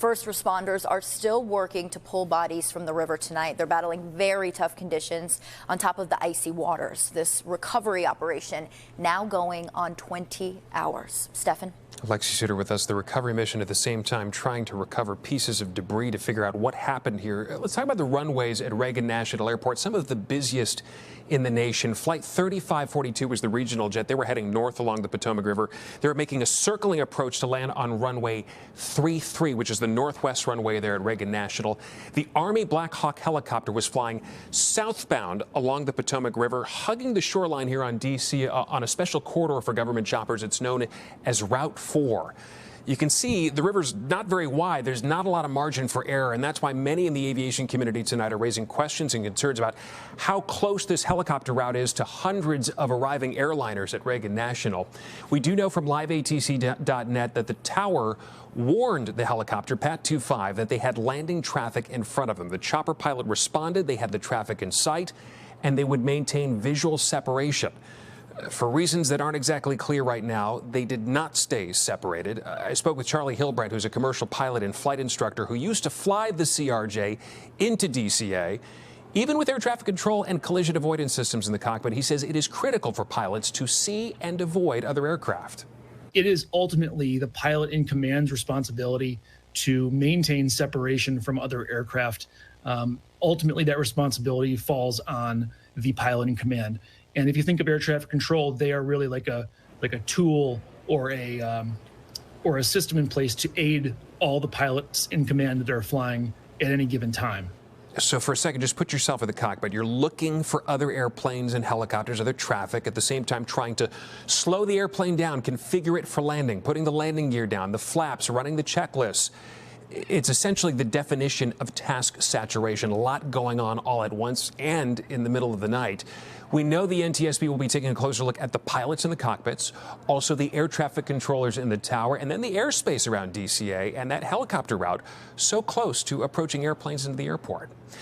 First responders are still working to pull bodies from the river tonight. They're battling very tough conditions on top of the icy waters. This recovery operation now going on 20 hours. Stefan? Alexi Suter with us. The recovery mission at the same time trying to recover pieces of debris to figure out what happened here. Let's talk about the runways at Reagan National Airport, some of the busiest in the nation. Flight 3542 was the regional jet. They were heading north along the Potomac River. They were making a circling approach to land on runway 33, which is the northwest runway there at Reagan National. The Army Black Hawk helicopter was flying southbound along the Potomac River, hugging the shoreline here on D.C. On a special corridor for government shoppers. It's known as Route 4. You can see the river's not very wide. There's not a lot of margin for error, and that's why many in the aviation community tonight are raising questions and concerns about how close this helicopter route is to hundreds of arriving airliners at Reagan National. We do know from liveatc.net that the tower warned the helicopter, Pat 25, that they had landing traffic in front of them. The chopper pilot responded, they had the traffic in sight, and they would maintain visual separation. For reasons that aren't exactly clear right now, they did not stay separated. I spoke with Charlie Hilbrand, who's a commercial pilot and flight instructor who used to fly the CRJ into DCA. Even with air traffic control and collision avoidance systems in the cockpit, he says it is critical for pilots to see and avoid other aircraft. It is ultimately the pilot in command's responsibility to maintain separation from other aircraft. Ultimately, that responsibility falls on the pilot in command. And if you think of air traffic control, they are really like a tool or a system in place to aid all the pilots in command that are flying at any given time. So for a second, just put yourself in the cockpit. You're looking for other airplanes and helicopters, other traffic, at the same time trying to slow the airplane down, configure it for landing, putting the landing gear down, the flaps, running the checklists. It's essentially the definition of task saturation, a lot going on all at once and in the middle of the night. We know the NTSB will be taking a closer look at the pilots in the cockpits, also the air traffic controllers in the tower, and then the airspace around DCA and that helicopter route so close to approaching airplanes into the airport.